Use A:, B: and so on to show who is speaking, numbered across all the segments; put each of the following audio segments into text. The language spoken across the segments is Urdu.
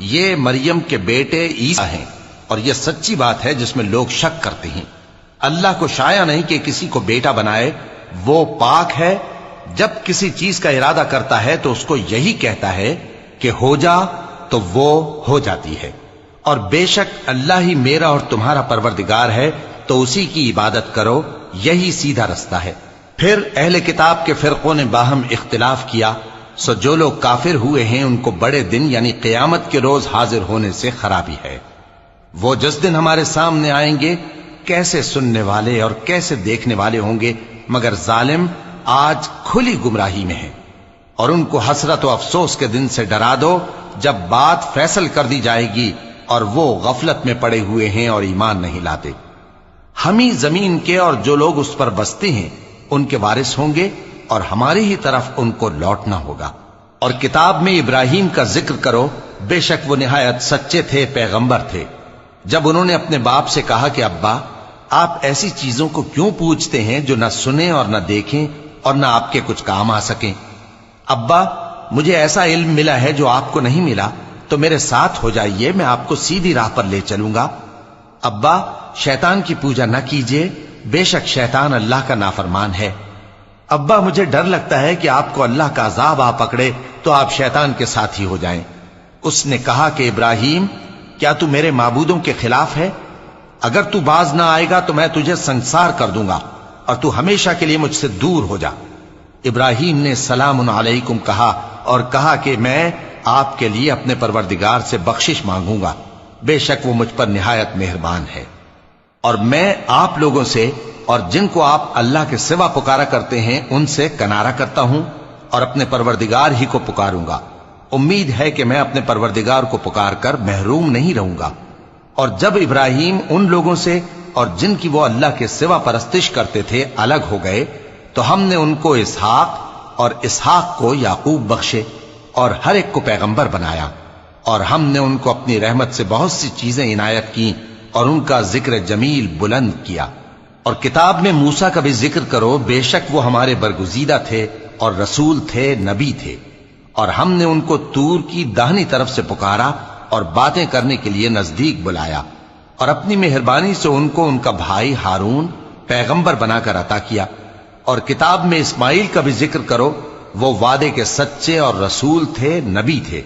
A: یہ مریم کے بیٹے عیسیٰ ہیں، اور یہ سچی بات ہے جس میں لوگ شک کرتے ہیں۔ اللہ کو شایع نہیں کہ کسی کو بیٹا بنائے، وہ پاک ہے۔ جب کسی چیز کا ارادہ کرتا ہے تو اس کو یہی کہتا ہے کہ ہو جا، تو وہ ہو جاتی ہے۔ اور بے شک اللہ ہی میرا اور تمہارا پروردگار ہے، تو اسی کی عبادت کرو، یہی سیدھا رستہ ہے۔ پھر اہل کتاب کے فرقوں نے باہم اختلاف کیا، سو جو لوگ کافر ہوئے ہیں ان کو بڑے دن یعنی قیامت کے روز حاضر ہونے سے خرابی ہے۔ وہ جس دن ہمارے سامنے آئیں گے کیسے سننے والے اور کیسے دیکھنے والے ہوں گے، مگر ظالم آج کھلی گمراہی میں ہے۔ اور ان کو حسرت و افسوس کے دن سے ڈرا دو جب بات فیصل کر دی جائے گی اور وہ غفلت میں پڑے ہوئے ہیں اور ایمان نہیں لاتے۔ ہم ہی زمین کے اور جو لوگ اس پر بستے ہیں ان کے وارث ہوں گے، اور ہماری ہی طرف ان کو لوٹنا ہوگا۔ اور کتاب میں ابراہیم کا ذکر کرو، بے شک وہ نہایت سچے تھے، پیغمبر تھے۔ جب انہوں نے اپنے باپ سے کہا کہ ابا، آپ ایسی چیزوں کو کیوں پوچھتے ہیں جو نہ سنیں اور نہ دیکھیں اور نہ آپ کے کچھ کام آ سکیں؟ ابا، مجھے ایسا علم ملا ہے جو آپ کو نہیں ملا، تو میرے ساتھ ہو جائیے، میں آپ کو سیدھی راہ پر لے چلوں گا۔ ابا، شیطان کی پوجا نہ کیجیے، بے شک شیطان اللہ کا نافرمان ہے۔ ابا، مجھے ڈر لگتا ہے کہ آپ کو اللہ کا عذاب آ پکڑے تو آپ شیطان کے ساتھی ہو جائیں۔ اس نے کہا کہ ابراہیم، کیا تو میرے معبودوں کے خلاف ہے؟ اگر تو باز نہ آئے گا تو میں تجھے سنسار کر دوں گا، اور تو ہمیشہ کے لیے مجھ سے دور ہو جا۔ ابراہیم نے سلام علیکم کہا اور کہا کہ میں آپ کے لیے اپنے پروردگار سے بخشش مانگوں گا، بے شک وہ مجھ پر نہایت مہربان ہے۔ اور میں آپ لوگوں سے اور جن کو آپ اللہ کے سوا پکارا کرتے ہیں ان سے کنارہ کرتا ہوں، اور اپنے پروردگار ہی کو پکاروں گا۔ امید ہے کہ میں اپنے پروردگار کو پکار کر محروم نہیں رہوں گا۔ اور جب ابراہیم ان لوگوں سے اور جن کی وہ اللہ کے سوا پرستش کرتے تھے الگ ہو گئے، تو ہم نے ان کو اسحاق اور اسحاق کو یعقوب بخشے، اور ہر ایک کو پیغمبر بنایا، اور ہم نے ان کو اپنی رحمت سے بہت سی چیزیں عنایت کی، اور ان کا ذکر جمیل بلند کیا۔ اور کتاب میں موسیٰ کا بھی ذکر کرو، بے شک وہ ہمارے برگزیدہ تھے اور رسول تھے، نبی تھے۔ اور ہم نے ان کو طور کی داہنی طرف سے پکارا اور باتیں کرنے کے لیے نزدیک بلایا، اور اپنی مہربانی سے ان کو ان کا بھائی ہارون پیغمبر بنا کر عطا کیا۔ اور کتاب میں اسماعیل کا بھی ذکر کرو، وہ وعدے کے سچے اور رسول تھے، نبی تھے،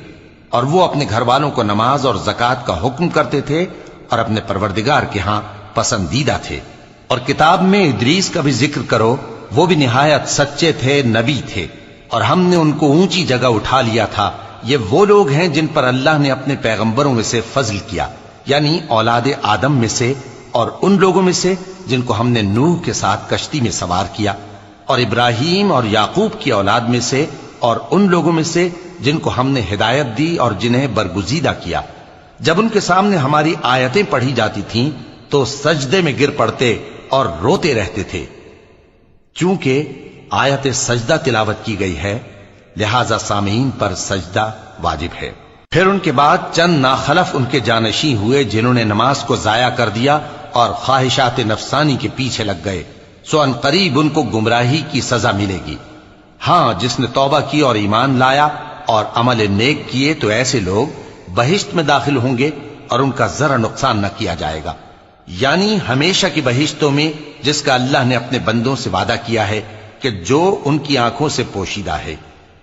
A: اور وہ اپنے گھر والوں کو نماز اور زکوٰۃ کا حکم کرتے تھے، اور اپنے پروردگار کے ہاں پسندیدہ تھے۔ اور کتاب میں ادریس کا بھی ذکر کرو، وہ بھی نہایت سچے تھے، نبی تھے، اور ہم نے ان کو اونچی جگہ اٹھا لیا تھا۔ یہ وہ لوگ ہیں جن پر اللہ نے اپنے پیغمبروں میں سے فضل کیا، یعنی اولاد آدم میں سے، اور ان لوگوں میں سے جن کو ہم نے نوح کے ساتھ کشتی میں سوار کیا، اور ابراہیم اور یعقوب کی اولاد میں سے، اور ان لوگوں میں سے جن کو ہم نے ہدایت دی اور جنہیں برگزیدہ کیا۔ جب ان کے سامنے ہماری آیتیں پڑھی جاتی تھیں تو سجدے میں گر پڑتے اور روتے رہتے تھے۔ چونکہ آیت سجدہ تلاوت کی گئی ہے، لہذا سامعین پر سجدہ واجب ہے۔ پھر ان کے بعد چند ناخلف ان کے جانشین ہوئے جنہوں نے نماز کو ضائع کر دیا اور خواہشات نفسانی کے پیچھے لگ گئے، سو ان قریب ان کو گمراہی کی سزا ملے گی۔ ہاں، جس نے توبہ کی اور ایمان لایا اور عمل نیک کیے تو ایسے لوگ بہشت میں داخل ہوں گے، اور ان کا ذرا نقصان نہ کیا جائے گا، یعنی ہمیشہ کی بہشتوں میں جس کا اللہ نے اپنے بندوں سے وعدہ کیا ہے کہ جو ان کی آنکھوں سے پوشیدہ ہے۔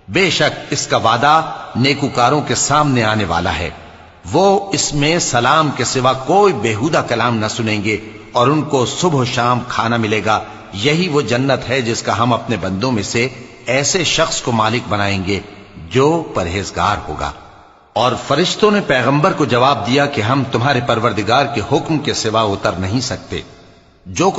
A: بے شک اس کا وعدہ نیکوکاروں کے سامنے آنے والا ہے، وہ اس میں سلام کے سوا کوئی بیہودہ کلام نہ سنیں گے، اور ان کو صبح و شام کھانا ملے گا۔ یہی وہ جنت ہے جس کا ہم اپنے بندوں میں سے ایسے شخص کو مالک بنائیں گے جو پرہیزگار ہوگا۔ اور فرشتوں نے پیغمبر کو جواب دیا کہ ہم تمہارے پروردگار کے حکم کے سوا اتر نہیں سکتے۔ جو